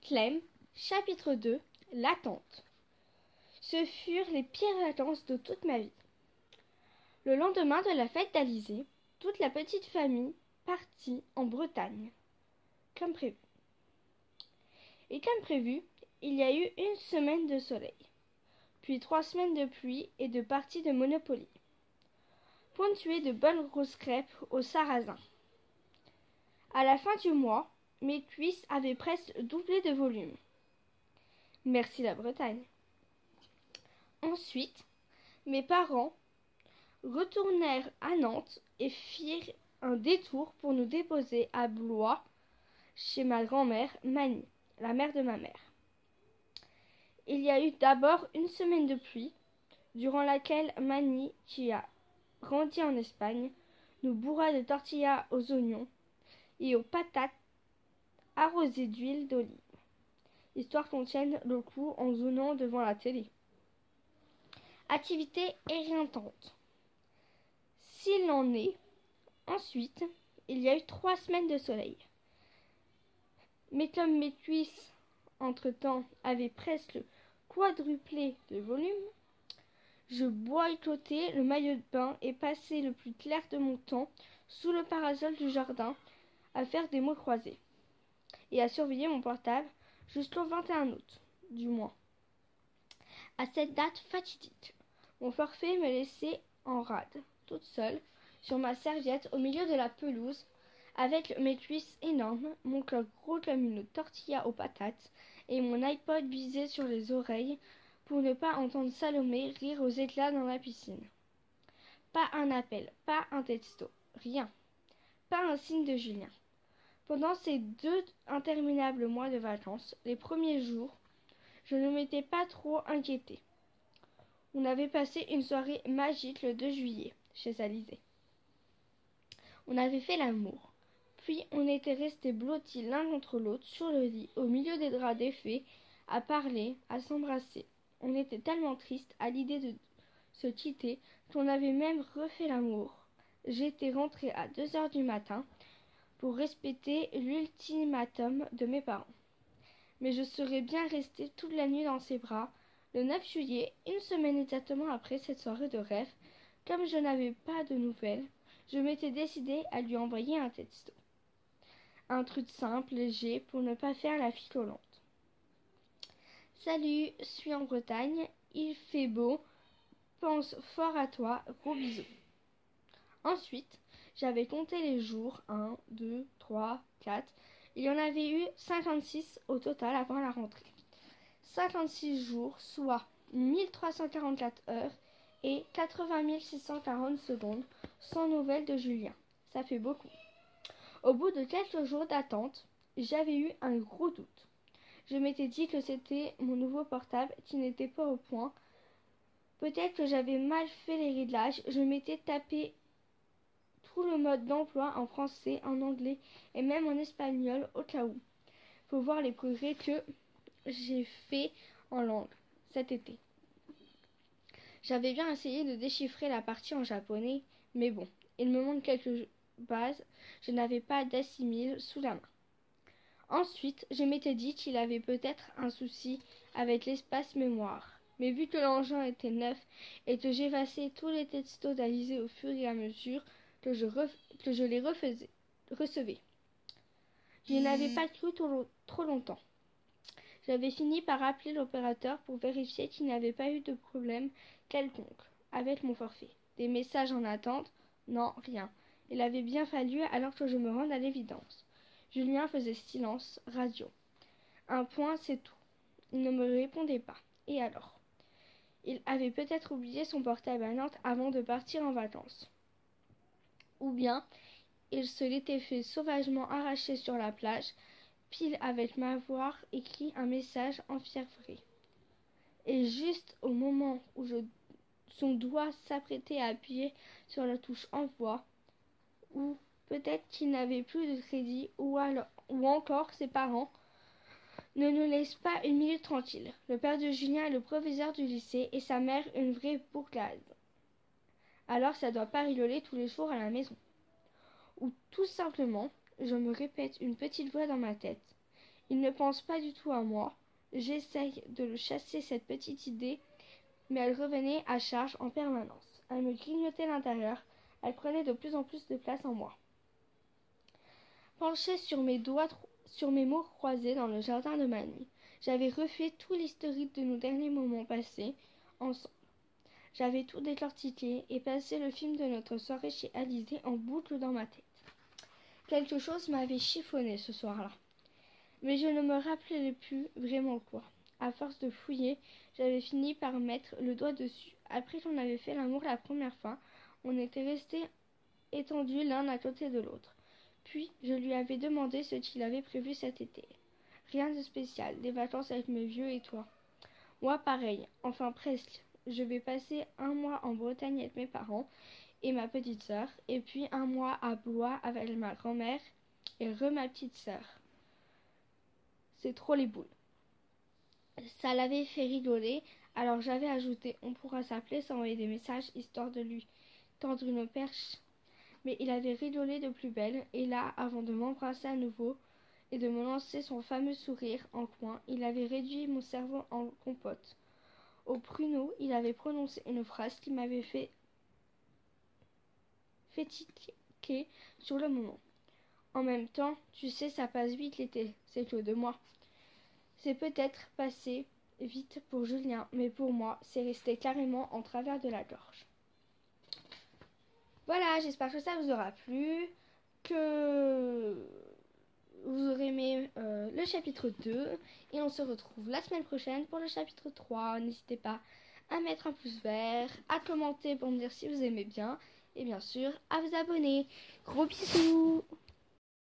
Clem, chapitre 2, l'attente. Ce furent les pires vacances de toute ma vie. Le lendemain de la fête d'Alizé, toute la petite famille partit en Bretagne, comme prévu. Et comme prévu, il y a eu une semaine de soleil, puis 3 semaines de pluie et de parties de Monopoly, ponctuées de bonnes grosses crêpes au sarrasin. À la fin du mois, mes cuisses avaient presque doublé de volume. Merci la Bretagne. Ensuite, mes parents retournèrent à Nantes et firent un détour pour nous déposer à Blois, chez ma grand-mère Manie, la mère de ma mère. Il y a eu d'abord une semaine de pluie, durant laquelle Manie, qui a grandi en Espagne, nous bourra de tortillas aux oignons et aux patates arrosées d'huile d'olive, histoire qu'on tienne le coup en zonant devant la télé. Activité éreintante. S'il en est, ensuite, il y a eu 3 semaines de soleil. Mais comme mes cuisses, entre-temps, avaient presque quadruplé de volume, je boycottais le maillot de bain et passais le plus clair de mon temps sous le parasol du jardin à faire des mots croisés et à surveiller mon portable jusqu'au 21 août, du moins. À cette date fatidique, mon forfait me laissait en rade, toute seule, sur ma serviette au milieu de la pelouse, avec mes cuisses énormes, mon col gros comme une tortilla aux patates, et mon iPod visé sur les oreilles pour ne pas entendre Salomé rire aux éclats dans la piscine. Pas un appel, pas un texto, rien. Pas un signe de Julien. Pendant ces 2 interminables mois de vacances, les premiers jours, je ne m'étais pas trop inquiétée. On avait passé une soirée magique le 2 juillet, chez Alizé. On avait fait l'amour. Puis on était restés blottis l'un contre l'autre sur le lit, au milieu des draps défaits, à parler, à s'embrasser. On était tellement tristes à l'idée de se quitter qu'on avait même refait l'amour. J'étais rentrée à 2 heures du matin pour respecter l'ultimatum de mes parents. Mais je serais bien restée toute la nuit dans ses bras. Le 9 juillet, une semaine exactement après cette soirée de rêve, comme je n'avais pas de nouvelles, je m'étais décidée à lui envoyer un texto. Un truc simple, léger, pour ne pas faire la fille collante. Salut, suis en Bretagne, il fait beau, pense fort à toi, gros bisous. Ensuite, j'avais compté les jours, 1, 2, 3, 4, il y en avait eu 56 au total avant la rentrée. 56 jours, soit 1344 heures et 80 640 secondes, sans nouvelles de Julien. Ça fait beaucoup. Au bout de quelques jours d'attente, j'avais eu un gros doute. Je m'étais dit que c'était mon nouveau portable qui n'était pas au point. Peut-être que j'avais mal fait les réglages. Je m'étais tapé tout le mode d'emploi en français, en anglais et même en espagnol au cas où. Faut voir les progrès que j'ai fait en langue cet été. J'avais bien essayé de déchiffrer la partie en japonais, mais bon, il me manque quelques bases, je n'avais pas d'assimile sous la main. Ensuite, je m'étais dit qu'il avait peut-être un souci avec l'espace mémoire, mais vu que l'engin était neuf et que j'effaçais tous les textos d'Alizé au fur et à mesure que je les recevais, je n'avais pas cru trop longtemps. J'avais fini par appeler l'opérateur pour vérifier qu'il n'y avait pas eu de problème quelconque avec mon forfait. Des messages en attente? Non, rien. Il avait bien fallu alors que je me rende à l'évidence. Julien faisait silence radio. Un point, c'est tout. Il ne me répondait pas. Et alors? Il avait peut-être oublié son portable à Nantes avant de partir en vacances. Ou bien, il se l'était fait sauvagement arracher sur la plage, pile avec m'avoir écrit un message enfiévré. Et juste au moment où son doigt s'apprêtait à appuyer sur la touche envoi, ou peut-être qu'il n'avait plus de crédit, ou encore ses parents ne nous laissent pas une minute tranquille. Le père de Julien est le proviseur du lycée et sa mère une vraie bourgade. Alors ça doit pas rigoler tous les jours à la maison. Ou tout simplement, je me répète une petite voix dans ma tête. Il ne pense pas du tout à moi. J'essaye de le chasser cette petite idée, mais elle revenait à charge en permanence. Elle me grignotait l'intérieur, elle prenait de plus en plus de place en moi. Penchée sur mes mots croisés dans le jardin de ma nuit, j'avais refait tout l'historique de nos derniers moments passés ensemble. J'avais tout décortiqué et passé le film de notre soirée chez Alizée en boucle dans ma tête. Quelque chose m'avait chiffonné ce soir-là, mais je ne me rappelais plus vraiment quoi. À force de fouiller, j'avais fini par mettre le doigt dessus. Après qu'on avait fait l'amour la première fois, on était restés étendus l'un à côté de l'autre. Puis, je lui avais demandé ce qu'il avait prévu cet été. Rien de spécial, des vacances avec mes vieux et toi. Moi, pareil, enfin presque. Je vais passer un mois en Bretagne avec mes parents et ma petite sœur, et puis un mois à Blois avec ma grand-mère et ma petite sœur. C'est trop les boules. Ça l'avait fait rigoler, alors j'avais ajouté on pourra s'appeler, s'envoyer des messages, histoire de lui tendre une perche. Mais il avait rigolé de plus belle, et là, avant de m'embrasser à nouveau et de me lancer son fameux sourire en coin, il avait réduit mon cerveau en compote. Au pruneau, il avait prononcé une phrase qui m'avait fait tiquer sur le moment. En même temps, tu sais, ça passe vite l'été, c'est que de moi. C'est peut-être passé vite pour Julien, mais pour moi, c'est resté carrément en travers de la gorge. Voilà, j'espère que ça vous aura plu, que vous aurez aimé le chapitre 2, et on se retrouve la semaine prochaine pour le chapitre 3. N'hésitez pas à mettre un pouce vert, à commenter pour me dire si vous aimez bien, et bien sûr à vous abonner. Gros bisous!